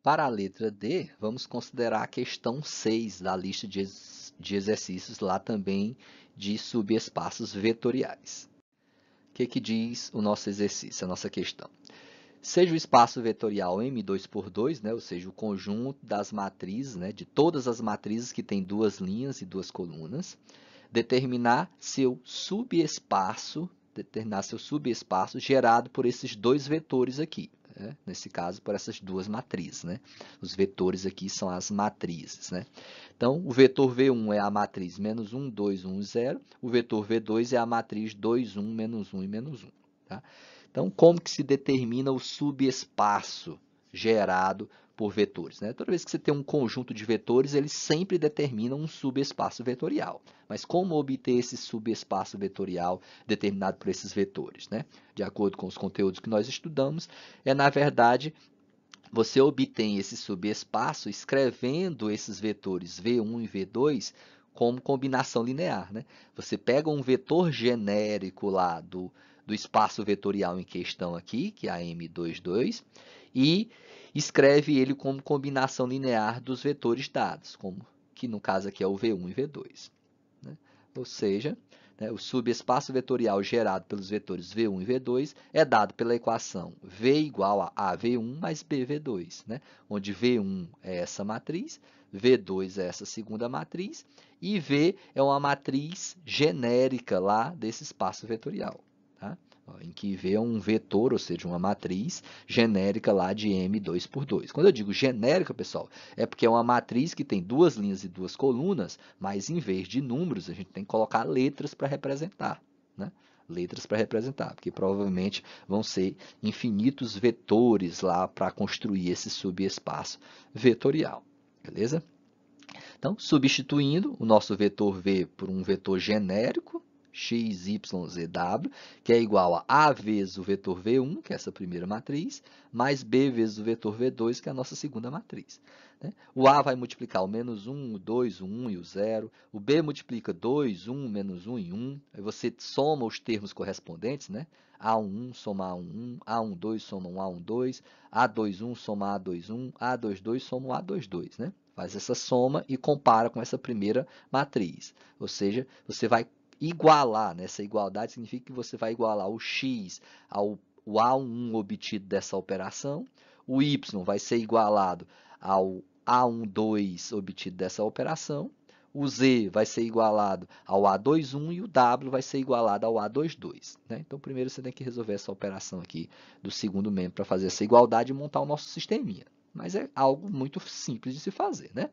Para a letra D, vamos considerar a questão 6 da lista de exercícios, lá também de subespaços vetoriais. O que diz o nosso exercício, a nossa questão? Seja o espaço vetorial M2 por 2, né, ou seja, o conjunto das matrizes, né, de todas as matrizes que têm duas linhas e duas colunas, determinar seu subespaço gerado por esses dois vetores aqui, né? Nesse caso, por essas duas matrizes, né? Os vetores aqui são as matrizes, né? Então, o vetor V1 é a matriz menos 1, 2, 1, 0. O vetor V2 é a matriz 2, 1, menos 1 e menos 1. Tá? Então, como que se determina o subespaço gerado por vetores, né? Toda vez que você tem um conjunto de vetores, eles sempre determinam um subespaço vetorial. Mas como obter esse subespaço vetorial determinado por esses vetores, né? De acordo com os conteúdos que nós estudamos, na verdade, você obtém esse subespaço escrevendo esses vetores V1 e V2 como combinação linear, né? Você pega um vetor genérico lá do espaço vetorial em questão aqui, que é a M22, e escreve ele como combinação linear dos vetores dados, como que no caso aqui é o V1 e V2. Né? Ou seja, né, o subespaço vetorial gerado pelos vetores V1 e V2 é dado pela equação V igual a V1 mais BV2, né? Onde V1 é essa matriz, V2 é essa segunda matriz, e V é uma matriz genérica lá desse espaço vetorial. Tá? Em que V é um vetor, ou seja, uma matriz genérica lá de M2 por 2. Quando eu digo genérica, pessoal, é porque é uma matriz que tem duas linhas e duas colunas, mas em vez de números, a gente tem que colocar letras para representar, né? Letras para representar, porque provavelmente vão ser infinitos vetores lá para construir esse subespaço vetorial, beleza? Então, substituindo o nosso vetor V por um vetor genérico, x, y, z, w, que é igual a vezes o vetor V1, que é essa primeira matriz, mais B vezes o vetor V2, que é a nossa segunda matriz. O A vai multiplicar o menos 1, o 2, o 1 e o 0. O B multiplica 2, 1, menos 1 e 1. Aí você soma os termos correspondentes, né? A11 soma A11, A12 soma um A12, A21 soma A21, A22 soma um A22, né? Faz essa soma e compara com essa primeira matriz. Ou seja, você vai igualar, né? Essa igualdade significa que você vai igualar o x ao o A11 obtido dessa operação, o y vai ser igualado ao A12 obtido dessa operação, o z vai ser igualado ao A21 e o w vai ser igualado ao A22. Né? Então, primeiro você tem que resolver essa operação aqui do segundo membro para fazer essa igualdade e montar o nosso sisteminha. Mas é algo muito simples de se fazer, né?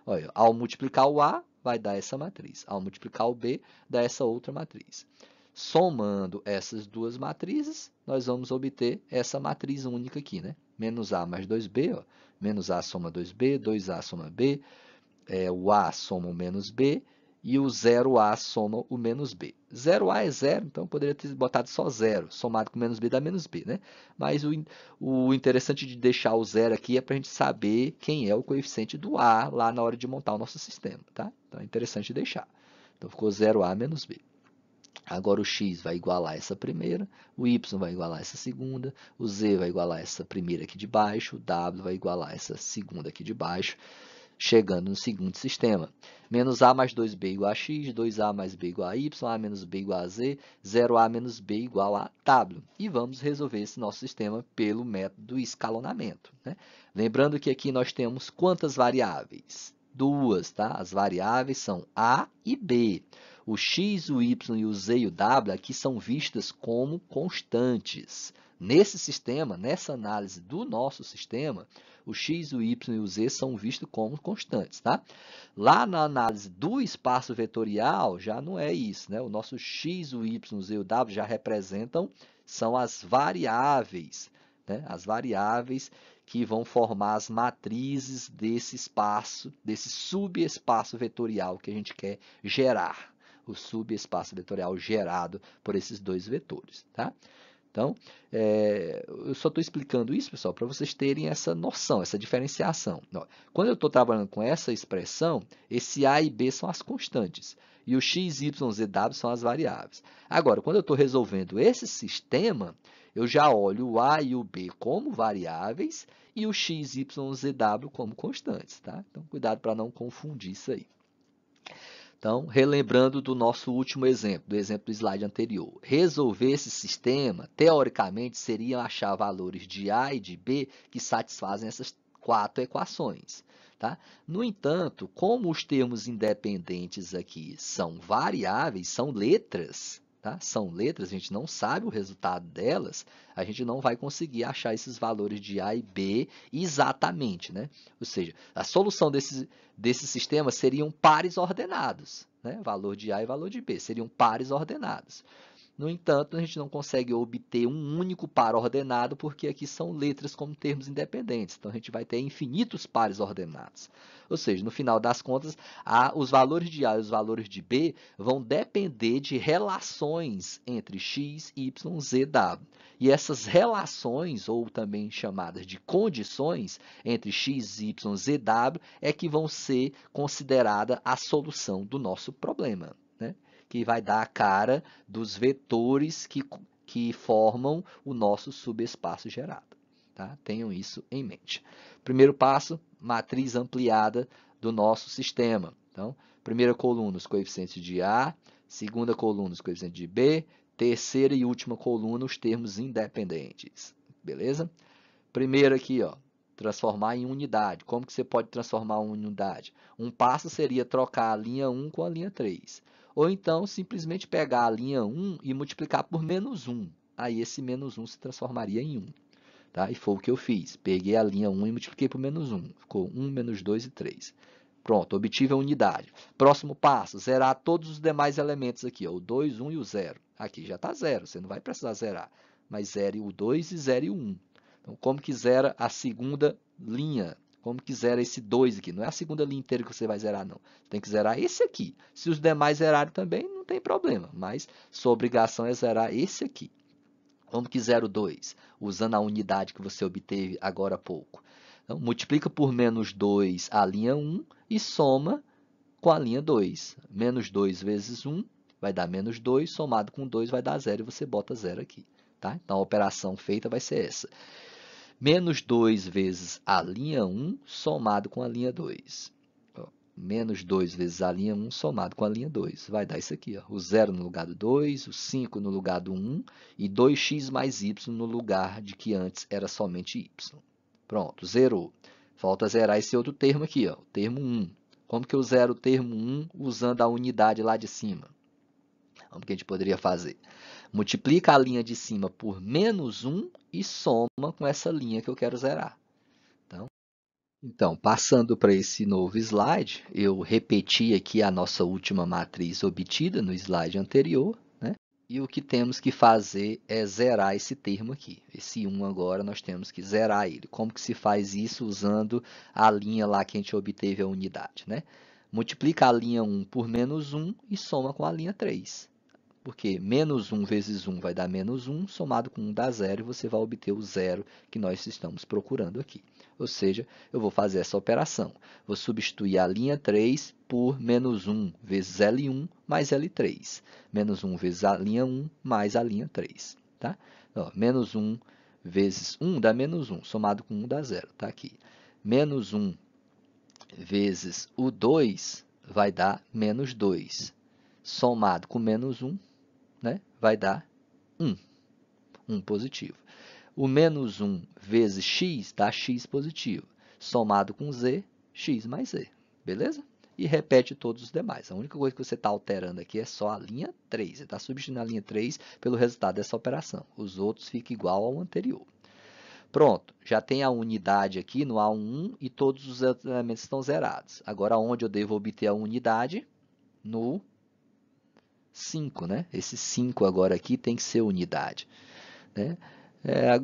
Olha, ao multiplicar o A, vai dar essa matriz. Ao multiplicar o B, dá essa outra matriz. Somando essas duas matrizes, nós vamos obter essa matriz única aqui, né? Menos A mais 2B, ó. Menos A soma 2B, 2A soma B, o A soma o menos B, e o 0A soma o menos B. 0A é 0, então eu poderia ter botado só 0, somado com menos B dá menos B, né? Mas o interessante de deixar o 0 aqui é para a gente saber quem é o coeficiente do A lá na hora de montar o nosso sistema, tá? Então é interessante deixar. Então ficou 0A menos B. Agora o x vai igualar essa primeira, o y vai igualar essa segunda, o z vai igualar essa primeira aqui de baixo, o w vai igualar essa segunda aqui de baixo, chegando no segundo sistema. Menos a mais 2b igual a x, 2a mais b igual a y, a menos b igual a z, 0a menos b igual a w. E vamos resolver esse nosso sistema pelo método do escalonamento. Né? Lembrando que aqui nós temos quantas variáveis? Duas, tá? As variáveis são a e b. O x, o y e o z e o w aqui são vistas como constantes. Nesse sistema, nessa análise do nosso sistema, o x, o y e o z são vistos como constantes, tá? Lá na análise do espaço vetorial, já não é isso, né? O nosso x, o y, o z e o w já representam, são as variáveis, né? As variáveis que vão formar as matrizes desse espaço, desse subespaço vetorial que a gente quer gerar. O subespaço vetorial gerado por esses dois vetores, tá? Então, eu só estou explicando isso, pessoal, para vocês terem essa noção, essa diferenciação. Quando eu estou trabalhando com essa expressão, esse A e B são as constantes, e o x, y, z, w são as variáveis. Agora, quando eu estou resolvendo esse sistema, eu já olho o A e o B como variáveis e o x, y, z, w como constantes, tá? Então, cuidado para não confundir isso aí. Então, relembrando do nosso último exemplo, do exemplo do slide anterior, resolver esse sistema, teoricamente, seria achar valores de A e de B que satisfazem essas 4 equações. Tá? No entanto, como os termos independentes aqui são variáveis, são letras, tá? São letras, a gente não sabe o resultado delas, a gente não vai conseguir achar esses valores de A e B exatamente, né? Ou seja, a solução desses sistemas seriam pares ordenados, né? Valor de A e valor de B seriam pares ordenados. No entanto, a gente não consegue obter um único par ordenado, porque aqui são letras como termos independentes. Então, a gente vai ter infinitos pares ordenados. Ou seja, no final das contas, os valores de A e os valores de B vão depender de relações entre x, y, z, w. E essas relações, ou também chamadas de condições, entre x, y, z, w, é que vão ser considerada a solução do nosso problema, né? Que vai dar a cara dos vetores que formam o nosso subespaço gerado. Tá? Tenham isso em mente. Primeiro passo, matriz ampliada do nosso sistema. Então, primeira coluna, os coeficientes de A, segunda coluna, os coeficientes de B, terceira e última coluna, os termos independentes. Beleza? Primeiro aqui, ó, transformar em unidade. Como que você pode transformar em unidade? Um passo seria trocar a linha 1 com a linha 3. Ou então, simplesmente pegar a linha 1 e multiplicar por menos 1. Aí, esse menos 1 se transformaria em 1. Tá? E foi o que eu fiz. Peguei a linha 1 e multipliquei por menos 1. Ficou 1, menos 2 e 3. Pronto, obtive a unidade. Próximo passo, zerar todos os demais elementos aqui. Ó, o 2, 1 e o 0. Aqui já está 0, você não vai precisar zerar. Mas zere o 2 e zere o 1. Então, como que zera a segunda linha? Como que zera esse 2 aqui? Não é a segunda linha inteira que você vai zerar, não. Você tem que zerar esse aqui. Se os demais zerarem também, não tem problema. Mas sua obrigação é zerar esse aqui. Como que zera o 2? Usando a unidade que você obteve agora há pouco. Então, multiplica por menos 2 a linha 1 e soma com a linha 2. Menos 2 vezes 1 vai dar menos 2, somado com 2 vai dar 0 e você bota 0 aqui. Tá? Então, a operação feita vai ser essa. Menos 2 vezes a linha 1 somado com a linha 2. Menos 2 vezes a linha 1 somado com a linha 2. Vai dar isso aqui, ó. O 0 no lugar do 2, o 5 no lugar do 1 e 2x mais y no lugar de que antes era somente y. Pronto, zerou. Falta zerar esse outro termo aqui, ó, o termo 1. Como que eu zero o termo 1 usando a unidade lá de cima? Como que a gente poderia fazer? Multiplica a linha de cima por menos 1 e soma com essa linha que eu quero zerar. Então, passando para esse novo slide, eu repeti aqui a nossa última matriz obtida no slide anterior, né? E o que temos que fazer é zerar esse termo aqui. Esse 1 agora nós temos que zerar ele. Como que se faz isso usando a linha lá que a gente obteve a unidade, né? Multiplica a linha 1 por menos 1 e soma com a linha 3. Porque menos 1 vezes 1 vai dar menos 1, somado com 1 dá 0, e você vai obter o 0 que nós estamos procurando aqui. Ou seja, eu vou fazer essa operação. Vou substituir a linha 3 por menos 1 vezes L1 mais L3. Menos 1 vezes a linha 1 mais a linha 3. Tá? Ó, menos 1 vezes 1 dá menos 1, somado com 1 dá 0. Tá aqui. Menos 1 vezes o 2 vai dar menos 2. Somado com menos 1, né, vai dar 1, 1 positivo. O menos 1 vezes x dá x positivo. Somado com z, x mais z. Beleza? E repete todos os demais. A única coisa que você está alterando aqui é só a linha 3. Você está substituindo a linha 3 pelo resultado dessa operação. Os outros ficam igual ao anterior. Pronto, já tem a unidade aqui no A1 e todos os elementos estão zerados. Agora, onde eu devo obter a unidade? No 5, né? Esse 5 agora aqui tem que ser unidade, né?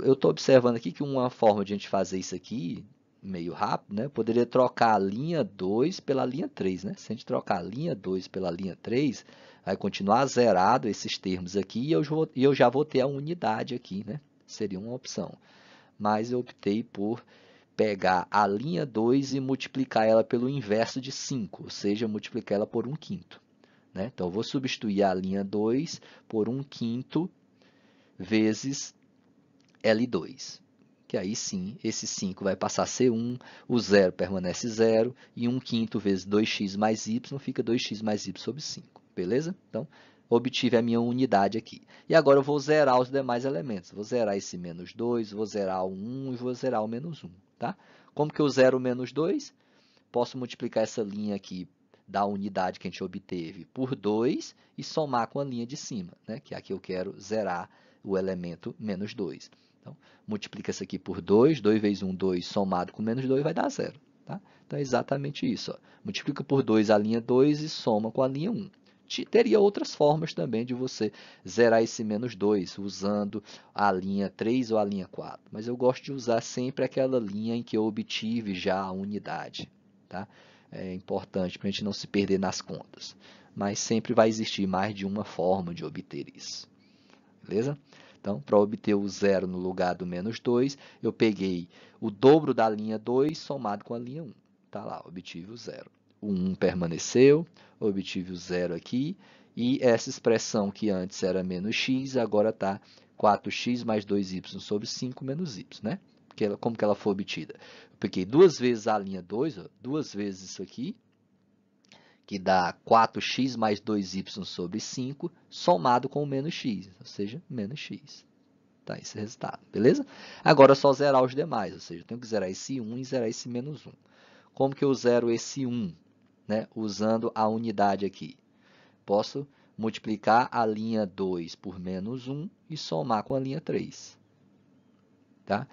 Eu estou observando aqui que uma forma de a gente fazer isso aqui, meio rápido, né? Poderia trocar a linha 2 pela linha 3, né? Se a gente trocar a linha 2 pela linha 3, vai continuar zerado esses termos aqui e eu já vou ter a unidade aqui, né? Seria uma opção. Mas eu optei por pegar a linha 2 e multiplicar ela pelo inverso de 5, ou seja, multiplicar ela por 1/5. Né? Então, eu vou substituir a linha 2 por 1/5 vezes L2. Que aí sim, esse 5 vai passar a ser 1, o 0 permanece 0, e 1/5 vezes 2x mais y fica 2x mais y sobre 5, beleza? Então, obtive a minha unidade aqui. E agora eu vou zerar os demais elementos. Vou zerar esse menos 2, vou zerar o 1 e vou zerar o menos 1, tá? Como que eu zero o menos 2? Posso multiplicar essa linha aqui da unidade que a gente obteve por 2 e somar com a linha de cima, né? Que aqui eu quero zerar o elemento menos 2. Então, multiplica isso aqui por 2, 2 vezes 1, 2, somado com menos 2 vai dar 0. Tá? Então, é exatamente isso. Ó. Multiplica por 2 a linha 2 e soma com a linha 1. Teria outras formas também de você zerar esse menos 2, usando a linha 3 ou a linha 4. Mas eu gosto de usar sempre aquela linha em que eu obtive já a unidade. Tá? É importante para a gente não se perder nas contas. Mas sempre vai existir mais de uma forma de obter isso. Beleza? Então, para obter o 0 no lugar do menos 2, eu peguei o dobro da linha 2 somado com a linha 1. Tá lá, obtive o 0. O 1 permaneceu, obtive o 0 aqui, e essa expressão que antes era menos x, agora está 4x mais 2y sobre 5 menos y, né? Como que ela foi obtida? Eu peguei duas vezes a linha 2, ó, duas vezes isso aqui, que dá 4x mais 2y sobre 5, somado com o menos x, ou seja, menos x. Tá, esse resultado, beleza? Agora é só zerar os demais, ou seja, eu tenho que zerar esse 1 e zerar esse menos 1. Como que eu zero esse 1? Né? Usando a unidade aqui. Posso multiplicar a linha 2 por menos 1 e somar com a linha 3. Tá?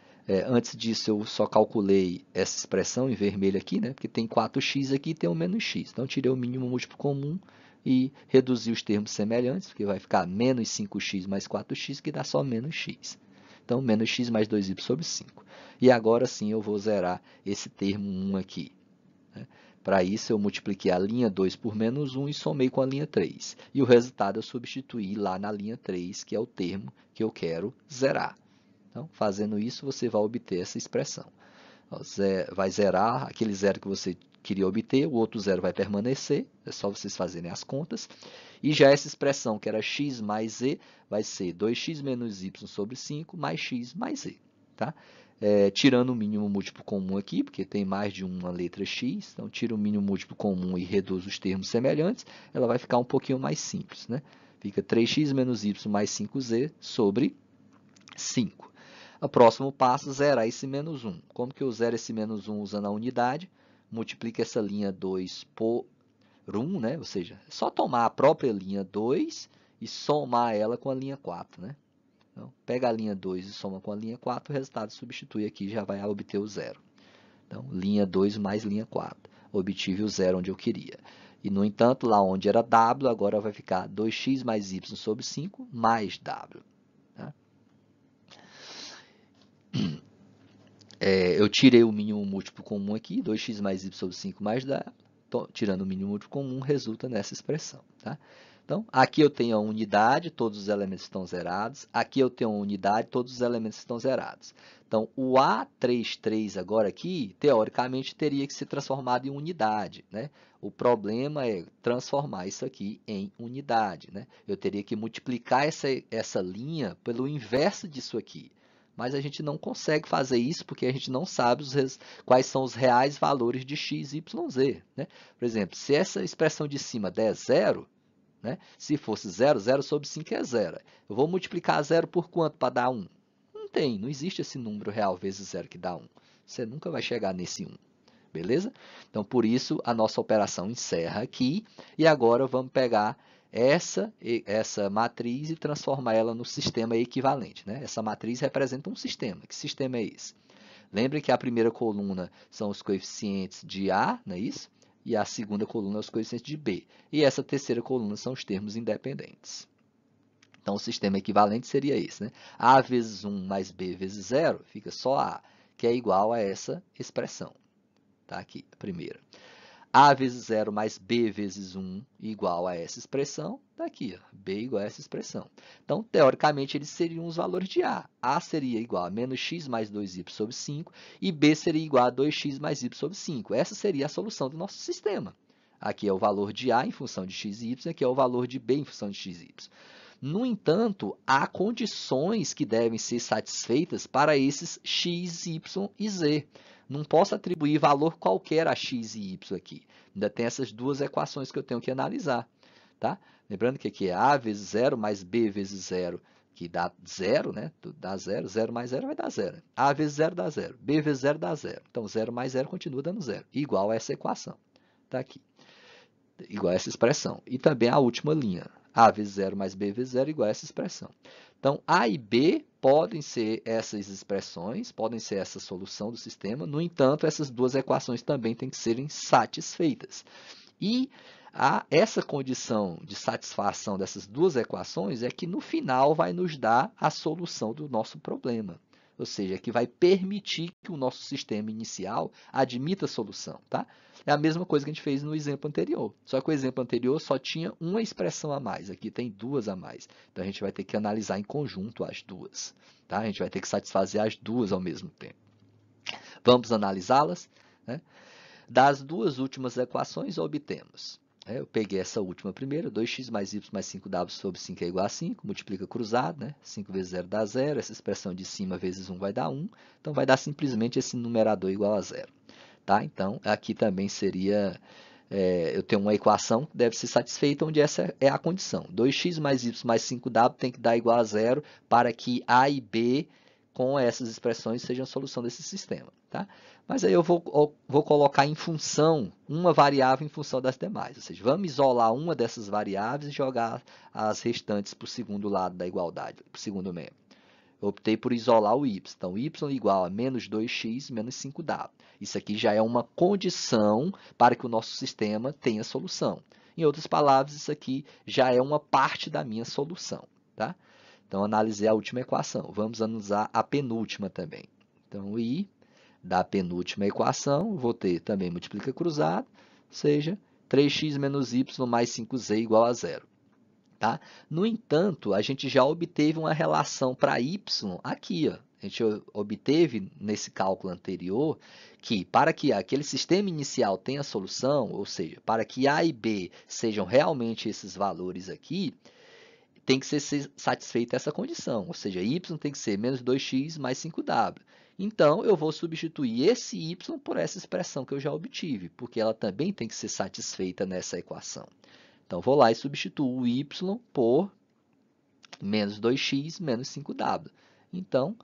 Antes disso, eu só calculei essa expressão em vermelho aqui, né? Porque tem 4x aqui e tem um menos x. Então, tirei o mínimo múltiplo comum e reduzi os termos semelhantes, porque vai ficar menos 5x mais 4x, que dá só menos x. Então, menos x mais 2y sobre 5. E agora sim eu vou zerar esse termo 1 aqui. Né? Para isso, eu multipliquei a linha 2 por menos 1 e somei com a linha 3. E o resultado eu substituí lá na linha 3, que é o termo que eu quero zerar. Então, fazendo isso, você vai obter essa expressão. Vai zerar aquele zero que você queria obter, o outro zero vai permanecer, é só vocês fazerem as contas. E já essa expressão, que era x mais z, vai ser 2x menos y sobre 5 mais x mais z. Tá? Tirando o mínimo múltiplo comum aqui, porque tem mais de uma letra x, então tira o mínimo múltiplo comum e reduz os termos semelhantes, ela vai ficar um pouquinho mais simples. Né? Fica 3x menos y mais 5z sobre 5. O próximo passo, zerar esse menos 1. Como que eu zero esse menos 1 usando a unidade? Multiplica essa linha 2 por 1, né? Ou seja, é só tomar a própria linha 2 e somar ela com a linha 4. Né? Então, pega a linha 2 e soma com a linha 4, o resultado substitui aqui e já vai obter o zero. Então, linha 2 mais linha 4. Obtive o zero onde eu queria. E, no entanto, lá onde era w, agora vai ficar 2x mais y sobre 5 mais w. Eu tirei o mínimo múltiplo comum aqui, 2x mais y sobre 5 mais w, tirando o mínimo múltiplo comum, resulta nessa expressão. Tá? Então, aqui eu tenho a unidade, todos os elementos estão zerados. Aqui eu tenho a unidade, todos os elementos estão zerados. Então, o A33 agora aqui, teoricamente, teria que ser transformado em unidade. Né? O problema é transformar isso aqui em unidade. Né? Eu teria que multiplicar essa linha pelo inverso disso aqui. Mas a gente não consegue fazer isso porque a gente não sabe quais são os reais valores de x, y, z. Né? Por exemplo, se essa expressão de cima der zero, né? Se fosse 0, 0 sobre 5 é 0. Eu vou multiplicar 0 por quanto para dar 1? Não existe esse número real vezes 0 que dá 1. Você nunca vai chegar nesse 1. Beleza? Então, por isso, a nossa operação encerra aqui. E agora vamos pegar essa matriz e transformar ela no sistema equivalente. Né? Essa matriz representa um sistema. Que sistema é esse? Lembre que a primeira coluna são os coeficientes de A, não é isso? E a segunda coluna os coeficientes de B. E essa terceira coluna são os termos independentes. Então, o sistema equivalente seria esse. Né? A vezes 1 mais B vezes 0 fica só A, que é igual a essa expressão. Tá aqui, a primeira. A vezes 0 mais B vezes 1 igual a essa expressão. Está aqui, ó, B igual a essa expressão. Então, teoricamente, eles seriam os valores de A. A seria igual a menos x mais 2y sobre 5 e B seria igual a 2x mais y sobre 5. Essa seria a solução do nosso sistema. Aqui é o valor de A em função de x e y, aqui é o valor de B em função de x e y. No entanto, há condições que devem ser satisfeitas para esses x, y e z. Não posso atribuir valor qualquer a x e y aqui. Ainda tem essas duas equações que eu tenho que analisar. Tá? Lembrando que aqui é a vezes 0 mais b vezes 0, que dá 0, né? Dá 0, 0 mais 0 vai dar 0. A vezes 0 dá 0, b vezes 0 dá 0. Então, 0 mais 0 continua dando 0, igual a essa equação. Está aqui, igual a essa expressão. E também a última linha, a vezes 0 mais b vezes 0 igual a essa expressão. Então, a e b podem ser essas expressões, podem ser essa solução do sistema. No entanto, essas duas equações também têm que serem satisfeitas. E essa condição de satisfação dessas duas equações é que no final vai nos dar a solução do nosso problema. Ou seja, que vai permitir que o nosso sistema inicial admita a solução. Tá? É a mesma coisa que a gente fez no exemplo anterior. Só que o exemplo anterior só tinha uma expressão a mais. Aqui tem duas a mais. Então, a gente vai ter que analisar em conjunto as duas. Tá? A gente vai ter que satisfazer as duas ao mesmo tempo. Vamos analisá-las? Né? Das duas últimas equações, obtemos. Eu peguei essa última primeiro, 2x mais y mais 5w sobre 5 é igual a 5, multiplica cruzado, né? 5 vezes 0 dá 0, essa expressão de cima vezes 1 vai dar 1, então vai dar simplesmente esse numerador igual a 0. Tá? Então, aqui também seria, eu tenho uma equação que deve ser satisfeita, onde essa é a condição. 2x mais y mais 5w tem que dar igual a 0 para que a e b, com essas expressões, sejam a solução desse sistema. Tá? Mas aí eu vou colocar em função, uma variável em função das demais. Ou seja, vamos isolar uma dessas variáveis e jogar as restantes para o segundo lado da igualdade, para o segundo membro. Eu optei por isolar o y. Então, y igual a menos 2x menos 5w. Isso aqui já é uma condição para que o nosso sistema tenha solução. Em outras palavras, isso aqui já é uma parte da minha solução. Tá? Então, analisei a última equação. Vamos analisar a penúltima também. Então, i da penúltima equação, vou ter também multiplica cruzado, ou seja, 3x menos y mais 5z igual a 0. Tá? No entanto, a gente já obteve uma relação para y aqui. Ó. A gente obteve nesse cálculo anterior que para que aquele sistema inicial tenha solução, ou seja, para que a e b sejam realmente esses valores aqui, tem que ser satisfeita essa condição, ou seja, y tem que ser menos 2x mais 5w. Então, eu vou substituir esse y por essa expressão que eu já obtive, porque ela também tem que ser satisfeita nessa equação. Então, vou lá e substituo o y por menos 2x menos 5w. Então,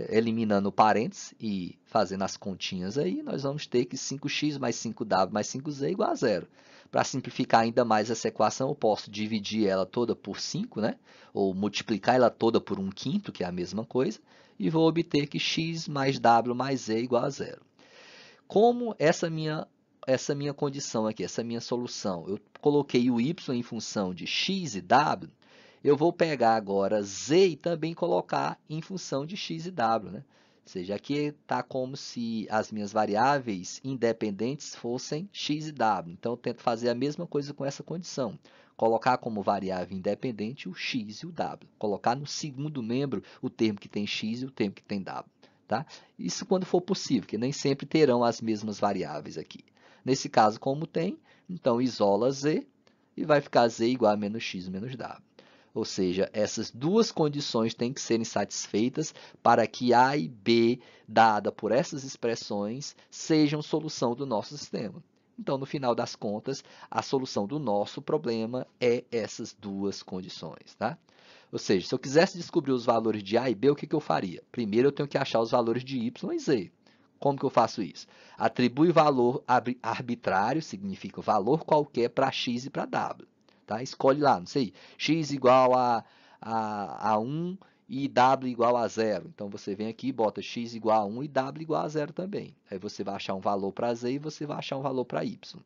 eliminando o parênteses e fazendo as continhas aí, nós vamos ter que 5x mais 5w mais 5z é igual a 0. Para simplificar ainda mais essa equação, eu posso dividir ela toda por 5, né? Ou multiplicar ela toda por 1/5, que é a mesma coisa, e vou obter que x mais w mais z é igual a 0. Como essa minha condição aqui, essa minha solução, eu coloquei o y em função de x e w, eu vou pegar agora z e também colocar em função de x e w. Né? Ou seja, aqui está como se as minhas variáveis independentes fossem x e w. Então, eu tento fazer a mesma coisa com essa condição. Colocar como variável independente o x e o w. Colocar no segundo membro o termo que tem x e o termo que tem w. Tá? Isso quando for possível, que nem sempre terão as mesmas variáveis aqui. Nesse caso, como tem, então isola z e vai ficar z igual a menos x menos w. Ou seja, essas duas condições têm que serem satisfeitas para que a e b, dada por essas expressões, sejam solução do nosso sistema. Então, no final das contas, a solução do nosso problema é essas duas condições. Tá? Ou seja, se eu quisesse descobrir os valores de a e b, o que eu faria? Primeiro, eu tenho que achar os valores de y e z. Como que eu faço isso? Atribui valor arbitrário, significa valor qualquer para x e para w. Tá? Escolhe lá, não sei, x igual a 1 e w igual a 0. Então, você vem aqui e bota x igual a 1 e w igual a 0 também. Aí, você vai achar um valor para z e você vai achar um valor para y.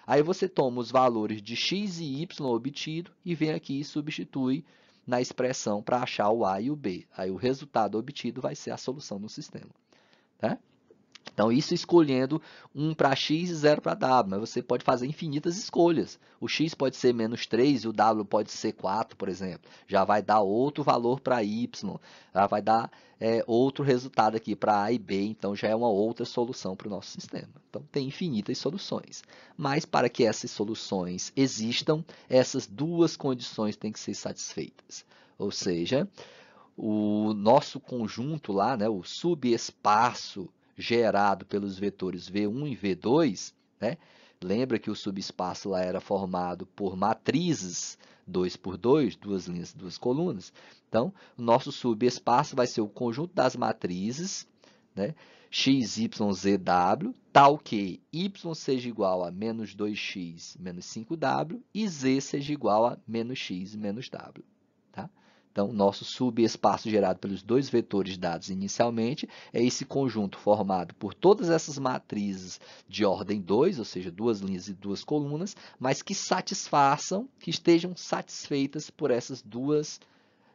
Aí, você toma os valores de x e y obtido e vem aqui e substitui na expressão para achar o a e o b. Aí, o resultado obtido vai ser a solução do sistema. Tá? Então, isso escolhendo 1 para x e 0 para w, mas você pode fazer infinitas escolhas. O x pode ser menos 3 e o w pode ser 4, por exemplo. Já vai dar outro valor para y, já vai dar outro resultado aqui para a e b, então já é uma outra solução para o nosso sistema. Então, tem infinitas soluções. Mas, para que essas soluções existam, essas duas condições têm que ser satisfeitas. Ou seja, o nosso conjunto lá, né, o subespaço gerado pelos vetores V1 e V2, né? Lembra que o subespaço lá era formado por matrizes 2 por 2, duas linhas, duas colunas. Então, o nosso subespaço vai ser o conjunto das matrizes, né? X, Y, Z, W, tal que Y seja igual a menos 2x menos 5w e Z seja igual a menos x menos w. Tá? Então, nosso subespaço gerado pelos dois vetores dados inicialmente é esse conjunto formado por todas essas matrizes de ordem 2, ou seja, duas linhas e duas colunas, mas que satisfaçam, que estejam satisfeitas por essas duas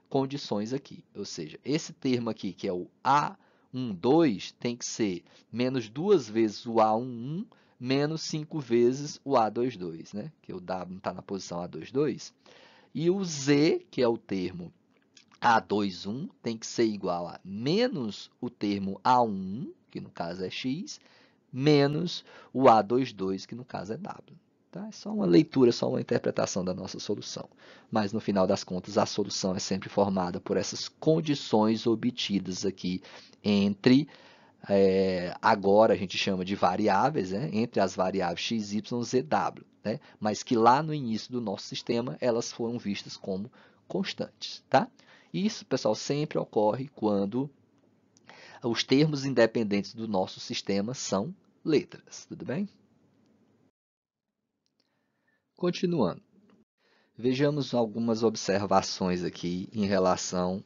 condições aqui. Ou seja, esse termo aqui, que é o A12, tem que ser menos 2 vezes o A11 menos 5 vezes o A22, né? Que o W está na posição A22. E o Z, que é o termo A21, tem que ser igual a menos o termo A11, que no caso é x, menos o A22, que no caso é w. Tá? É só uma leitura, só uma interpretação da nossa solução. Mas, no final das contas, a solução é sempre formada por essas condições obtidas aqui entre, agora a gente chama de variáveis, né? Entre as variáveis x, y, z, w. Né? Mas que lá no início do nosso sistema, elas foram vistas como constantes. Tá? Isso, pessoal, sempre ocorre quando os termos independentes do nosso sistema são letras, tudo bem? Continuando, vejamos algumas observações aqui em relação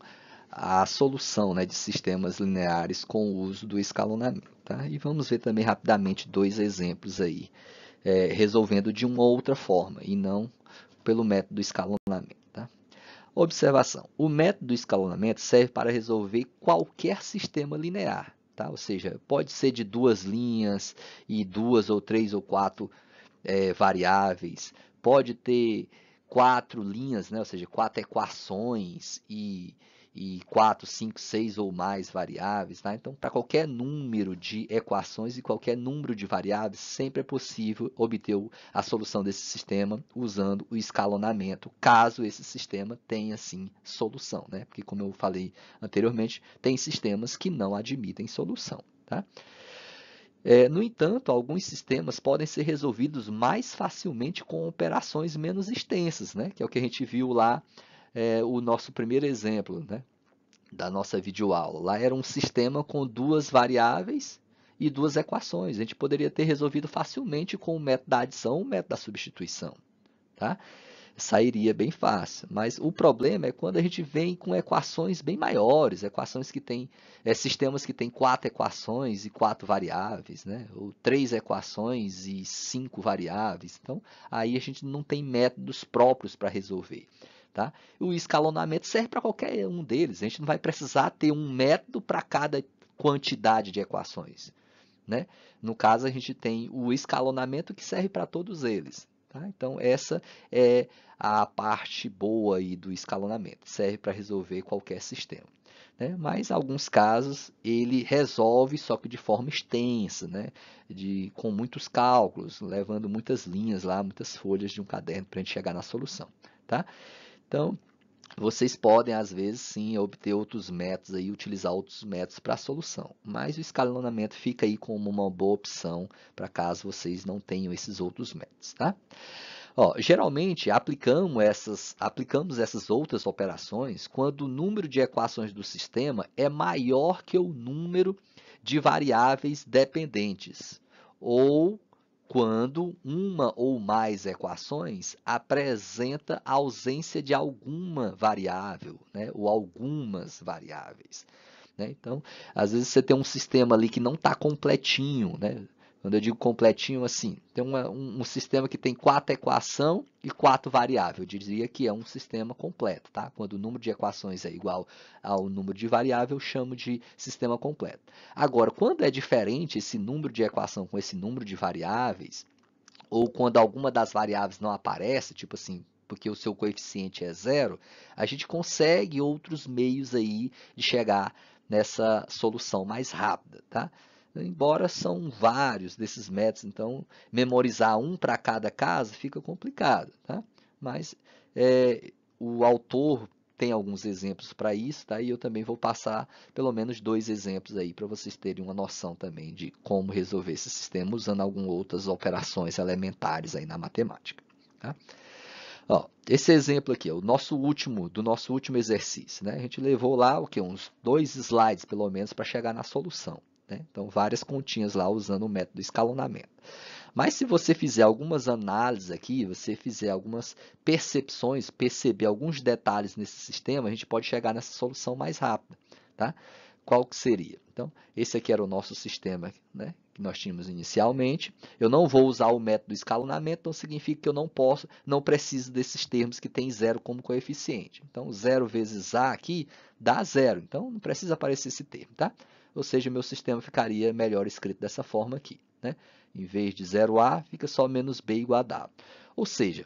à solução, né, de sistemas lineares com o uso do escalonamento. Tá? E vamos ver também rapidamente dois exemplos aí, resolvendo de uma outra forma e não pelo método do escalonamento. Tá? Observação, o método do escalonamento serve para resolver qualquer sistema linear. Tá? Ou seja, pode ser de duas linhas e duas ou três ou quatro variáveis, pode ter 4 linhas, né? Ou seja, 4 equações e 4, 5, 6 ou mais variáveis. Tá? Então, para qualquer número de equações e qualquer número de variáveis, sempre é possível obter a solução desse sistema usando o escalonamento, caso esse sistema tenha, sim, solução. Né? Porque, como eu falei anteriormente, tem sistemas que não admitem solução. Tá? No entanto, alguns sistemas podem ser resolvidos mais facilmente com operações menos extensas, né? Que é o que a gente viu lá, o nosso primeiro exemplo, né? Da nossa videoaula. Lá era um sistema com duas variáveis e duas equações. A gente poderia ter resolvido facilmente com o método da adição ou o método da substituição. Tá? Sairia bem fácil. Mas o problema é quando a gente vem com equações bem maiores, equações que têm, sistemas que têm 4 equações e 4 variáveis, né? Ou 3 equações e 5 variáveis. Então, aí a gente não tem métodos próprios para resolver. Tá? O escalonamento serve para qualquer um deles. A gente não vai precisar ter um método para cada quantidade de equações. Né? No caso, a gente tem o escalonamento que serve para todos eles. Tá? Então, essa é a parte boa aí do escalonamento. Serve para resolver qualquer sistema. Né? Mas, em alguns casos, ele resolve, só que de forma extensa, né? Com muitos cálculos, levando muitas linhas lá, muitas folhas de um caderno para a gente chegar na solução. Tá? Então, vocês podem, às vezes, sim, obter outros métodos aí, utilizar outros métodos para a solução. Mas o escalonamento fica aí como uma boa opção para caso vocês não tenham esses outros métodos, tá? Ó, geralmente, aplicamos essas outras operações quando o número de equações do sistema é maior que o número de variáveis dependentes, ou quando uma ou mais equações apresenta a ausência de alguma variável, né? Ou algumas variáveis. Né? Então, às vezes você tem um sistema ali que não está completinho, né? Quando eu digo completinho, assim, tem um sistema que tem 4 equações e 4 variáveis. Eu diria que é um sistema completo, tá? Quando o número de equações é igual ao número de variáveis, eu chamo de sistema completo. Agora, quando é diferente esse número de equação com esse número de variáveis, ou quando alguma das variáveis não aparece, tipo assim, porque o seu coeficiente é 0, a gente consegue outros meios aí de chegar nessa solução mais rápida, tá? Embora são vários desses métodos, então memorizar um para cada caso fica complicado, tá? Mas o autor tem alguns exemplos para isso, tá? E eu também vou passar pelo menos 2 exemplos aí para vocês terem uma noção também de como resolver esse sistema usando algumas outras operações elementares aí na matemática, tá? Ó, esse exemplo aqui é o do nosso último exercício, né? A gente levou lá uns 2 slides pelo menos para chegar na solução, né? Então várias continhas lá usando o método de escalonamento. Mas se você fizer algumas análises aqui, você fizer algumas percepções, perceber alguns detalhes nesse sistema, a gente pode chegar nessa solução mais rápida, tá? Qual que seria? Então, esse aqui era o nosso sistema, né, que nós tínhamos inicialmente. Eu não vou usar o método escalonamento, então significa que eu não preciso desses termos que tem 0 como coeficiente. Então, 0 vezes A aqui dá 0, então não precisa aparecer esse termo, tá? Ou seja, meu sistema ficaria melhor escrito dessa forma aqui, né? Em vez de 0A, fica só menos B igual a W. Ou seja,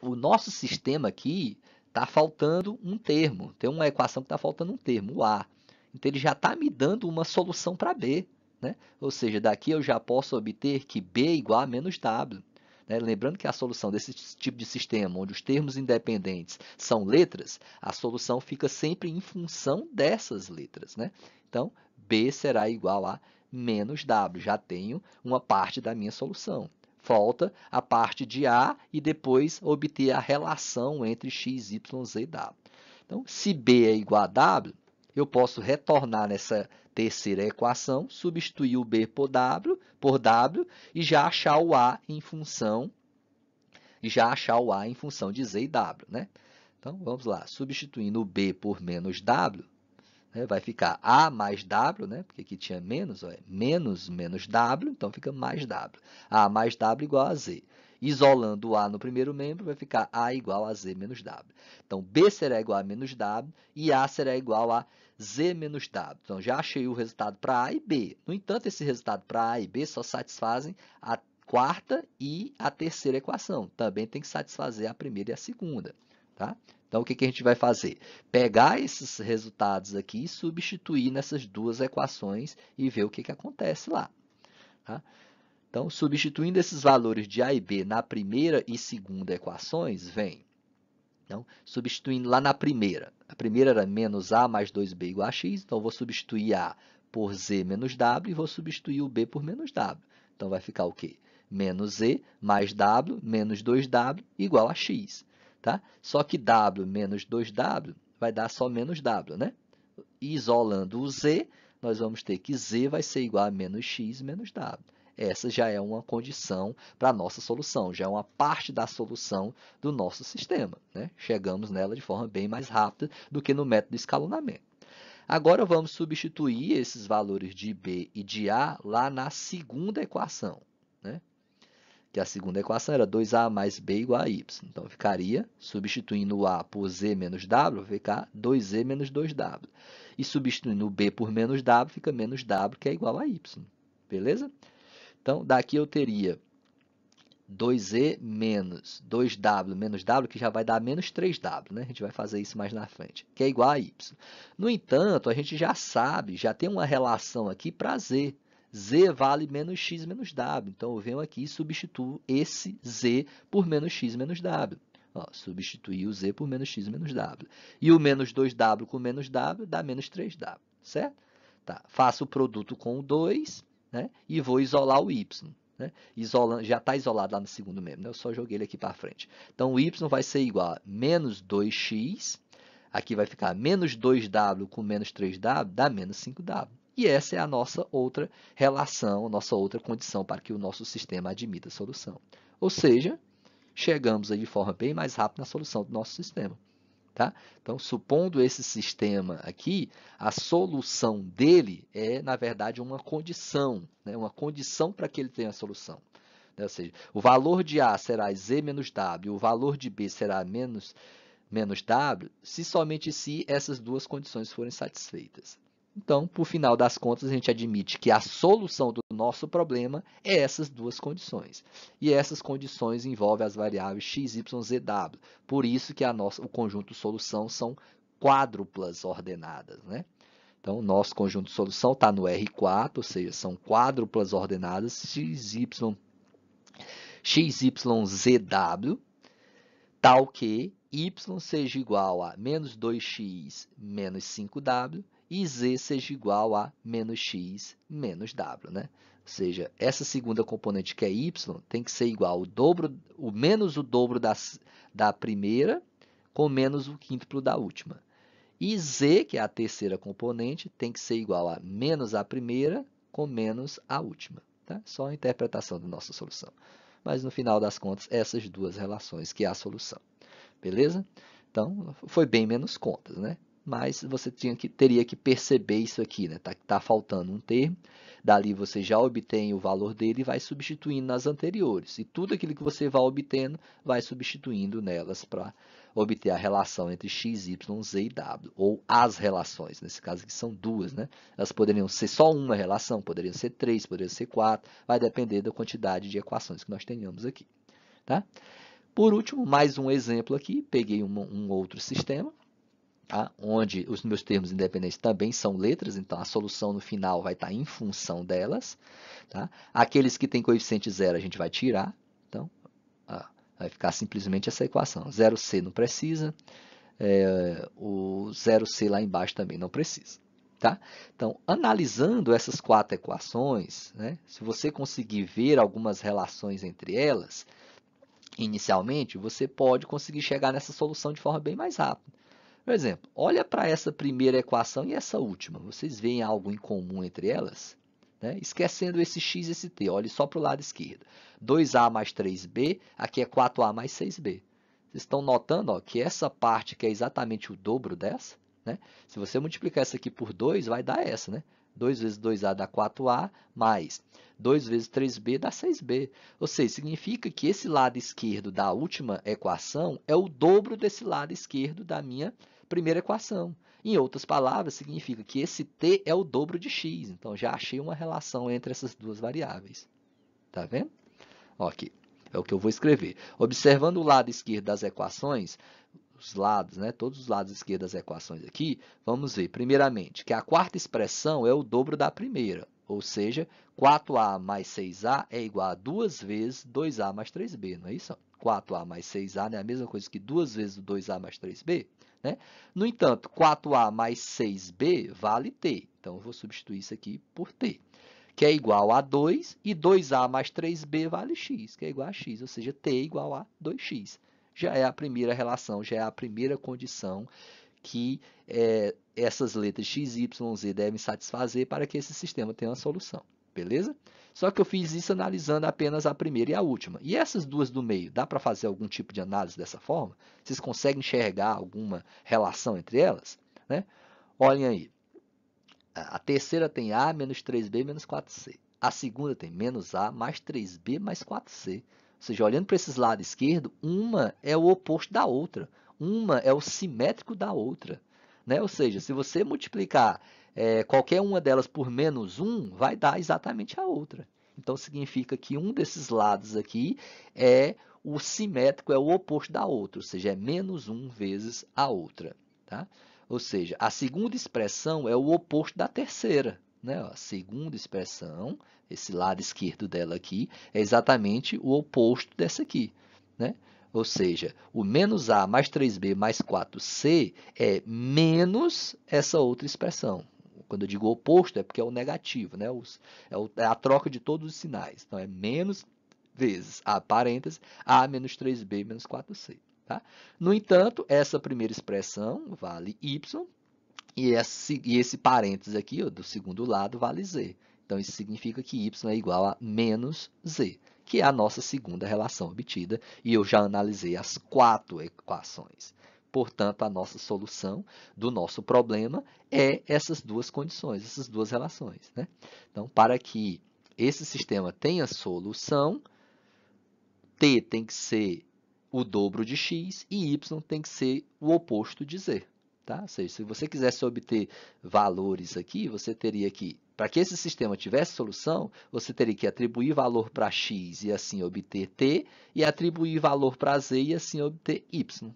o nosso sistema aqui está faltando um termo. Tem uma equação que está faltando um termo, o A. Então, ele já está me dando uma solução para B, né? Ou seja, daqui eu já posso obter que B é igual a menos W. Né? Lembrando que a solução desse tipo de sistema, onde os termos independentes são letras, a solução fica sempre em função dessas letras, né? Então, B será igual a menos W. Já tenho uma parte da minha solução. Falta a parte de A e depois obter a relação entre x, y, z e w. Então, se B é igual a W, eu posso retornar nessa terceira equação, substituir o B por W e já achar o A em função de Z e W, né? Então, vamos lá. Substituindo o B por menos W, né, vai ficar A mais W, né? Porque aqui tinha menos, ó, menos W, então fica mais W. A mais W igual a Z. Isolando o A no primeiro membro, vai ficar A igual a Z menos W. Então, B será igual a menos W e A será igual a Z menos W. Então, já achei o resultado para A e B. No entanto, esse resultado para A e B só satisfazem a quarta e a terceira equação. Também tem que satisfazer a primeira e a segunda, tá? Então, o que a gente vai fazer? Pegar esses resultados aqui e substituir nessas duas equações e ver o que acontece lá, tá? Então, substituindo esses valores de A e B na primeira e segunda equações, vem. Então, substituindo lá na primeira. A primeira era menos A mais 2B igual a X. Então, eu vou substituir A por Z menos W e vou substituir o B por menos W. Então, vai ficar o quê? Menos Z mais W menos 2W igual a X. Tá? Só que W menos 2W vai dar só menos W, né? Isolando o Z, nós vamos ter que Z vai ser igual a menos X menos W. Essa já é uma condição para a nossa solução, já é uma parte da solução do nosso sistema, né? Chegamos nela de forma bem mais rápida do que no método de escalonamento. Agora, vamos substituir esses valores de B e de A lá na segunda equação, né? Que a segunda equação era 2A mais B igual a Y. Então, ficaria, substituindo o A por Z menos W, vai ficar 2Z menos 2W. E substituindo o B por menos W, fica menos W, que é igual a Y. Beleza? Então, daqui eu teria 2E menos 2W menos W, que já vai dar menos 3W, né? A gente vai fazer isso mais na frente, que é igual a Y. No entanto, a gente já sabe, já tem uma relação aqui para Z. Z vale menos x menos w. Então, eu venho aqui e substituo esse z por menos x menos w. Ó, substituir o z por menos x menos w. E o menos 2w com menos w dá menos 3w, certo? Tá. Faço o produto com o 2, né? E vou isolar o y. Né? Já está isolado lá no segundo membro, né? Eu só joguei ele aqui para frente. Então, o y vai ser igual a menos 2x, aqui vai ficar menos 2w com menos 3w, dá menos 5w. E essa é a nossa outra relação, nossa outra condição para que o nosso sistema admita a solução. Ou seja, chegamos aí de forma bem mais rápida na solução do nosso sistema. Tá? Então, supondo esse sistema aqui, a solução dele é, na verdade, uma condição, né? Uma condição para que ele tenha a solução. Né? Ou seja, o valor de A será Z menos W, o valor de B será menos W, se somente se essas duas condições forem satisfeitas. Então, por final das contas, a gente admite que a solução do nosso problema é essas duas condições. E essas condições envolvem as variáveis x, y, z, w. Por isso que o conjunto solução são quádruplas ordenadas, né? Então, o nosso conjunto de solução está no R4, ou seja, são quádruplas ordenadas x, y, z, w, tal que y seja igual a menos 2x menos 5w e z seja igual a menos x menos w, né? Ou seja, essa segunda componente que é y tem que ser igual ao menos o dobro da primeira com menos o quíntuplo da última. E z, que é a terceira componente, tem que ser igual a menos a primeira com menos a última. Tá? Só a interpretação da nossa solução. Mas, no final das contas, essas duas relações que é a solução. Beleza? Então, foi bem menos contas, né? Mas você teria que perceber isso aqui, né? Tá faltando um termo, dali você já obtém o valor dele e vai substituindo nas anteriores. E tudo aquilo que você vai obtendo, vai substituindo nelas para obter a relação entre x, y, z e w. Ou as relações, nesse caso aqui são duas, né? Elas poderiam ser só uma relação, poderiam ser três, poderiam ser quatro, vai depender da quantidade de equações que nós tenhamos aqui, tá? Por último, mais um exemplo aqui, peguei um outro sistema, tá? Onde os meus termos independentes também são letras, então a solução no final vai estar em função delas. Tá? Aqueles que têm coeficiente zero a gente vai tirar, então vai ficar simplesmente essa equação. 0c não precisa, o 0c lá embaixo também não precisa. Tá? Então, analisando essas quatro equações, né, se você conseguir ver algumas relações entre elas, inicialmente, você pode conseguir chegar nessa solução de forma bem mais rápida. Por exemplo, olha para essa primeira equação e essa última. Vocês veem algo em comum entre elas? Né? Esquecendo esse x e esse t, olhe só para o lado esquerdo. 2a mais 3b, aqui é 4a mais 6b. Vocês estão notando que essa parte que é exatamente o dobro dessa, né? Se você multiplicar essa aqui por 2, vai dar essa, né? 2 vezes 2a dá 4a, mais 2 vezes 3b dá 6b. Ou seja, significa que esse lado esquerdo da última equação é o dobro desse lado esquerdo da minha primeira equação. Em outras palavras, significa que esse t é o dobro de x. Então, já achei uma relação entre essas duas variáveis. Tá vendo? Ok, é o que eu vou escrever. Observando o lado esquerdo das equações, os lados, né, todos os lados esquerdos das equações aqui, vamos ver, primeiramente, que a quarta expressão é o dobro da primeira, ou seja, 4a mais 6a é igual a 2 vezes 2a mais 3b, não é isso? 4a mais 6a é a mesma coisa que 2 vezes 2a mais 3b, né? No entanto, 4a mais 6b vale t, então eu vou substituir isso aqui por t, que é igual a 2, e 2a mais 3b vale x, que é igual a x, ou seja, t é igual a 2x. Já é a primeira relação, já é a primeira condição que essas letras x, y, z devem satisfazer para que esse sistema tenha uma solução, beleza? Só que eu fiz isso analisando apenas a primeira e a última. E essas duas do meio, dá para fazer algum tipo de análise dessa forma? Vocês conseguem enxergar alguma relação entre elas? Né? Olhem aí. A terceira tem a menos 3b menos 4c. A segunda tem menos a mais 3b mais 4c. Ou seja, olhando para esse lado esquerdo, uma é o oposto da outra. Uma é o simétrico da outra. Né? Ou seja, se você multiplicar qualquer uma delas por menos 1, vai dar exatamente a outra. Então, significa que um desses lados aqui é o simétrico, é o oposto da outra. Ou seja, é menos 1 vezes a outra. Tá? Ou seja, a segunda expressão é o oposto da terceira. Né? A segunda expressão, esse lado esquerdo dela aqui, é exatamente o oposto dessa aqui. Né? Ou seja, o menos a mais 3b mais 4c é menos essa outra expressão. Quando eu digo oposto, é porque é o negativo, né? É a troca de todos os sinais. Então, é menos vezes a parêntese, a menos 3b menos 4c. Tá? No entanto, essa primeira expressão vale y, e esse parênteses aqui, ó, do segundo lado, vale z. Então, isso significa que y é igual a menos z, que é a nossa segunda relação obtida, e eu já analisei as quatro equações. Portanto, a nossa solução do nosso problema é essas duas condições, essas duas relações, né? Então, para que esse sistema tenha solução, t tem que ser o dobro de x e y tem que ser o oposto de z. Tá? Ou seja, se você quisesse obter valores aqui, você teria que, para que esse sistema tivesse solução, você teria que atribuir valor para x e assim obter t, e atribuir valor para z e assim obter y.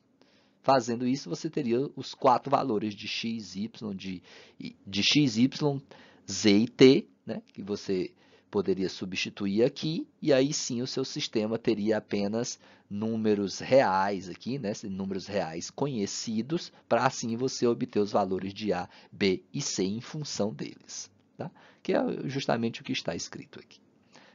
Fazendo isso, você teria os 4 valores de x, y, de x, y, z e t, né, que você poderia substituir aqui, e aí sim o seu sistema teria apenas números reais aqui, né, números reais conhecidos, para assim você obter os valores de A, B e C em função deles. Tá? Que é justamente o que está escrito aqui.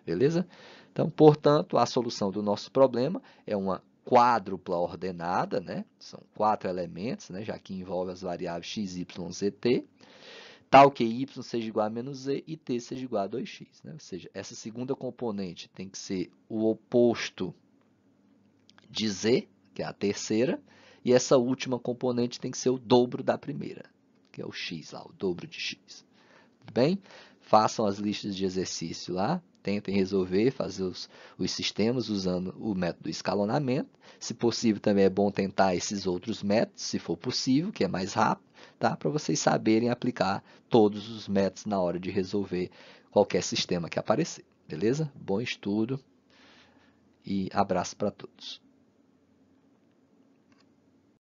Beleza? Então, portanto, a solução do nosso problema é uma quádrupla ordenada, né? São 4 elementos, né? Já que envolve as variáveis x, y, z, t, tal que y seja igual a menos z e t seja igual a 2x. Né? Ou seja, essa segunda componente tem que ser o oposto de z, que é a terceira, e essa última componente tem que ser o dobro da primeira, que é o x lá, o dobro de x. Tudo bem? Façam as listas de exercício lá, tentem resolver, fazer os sistemas usando o método do escalonamento. Se possível, também é bom tentar esses outros métodos, se for possível, que é mais rápido, tá? Para vocês saberem aplicar todos os métodos na hora de resolver qualquer sistema que aparecer. Beleza? Bom estudo e abraço para todos.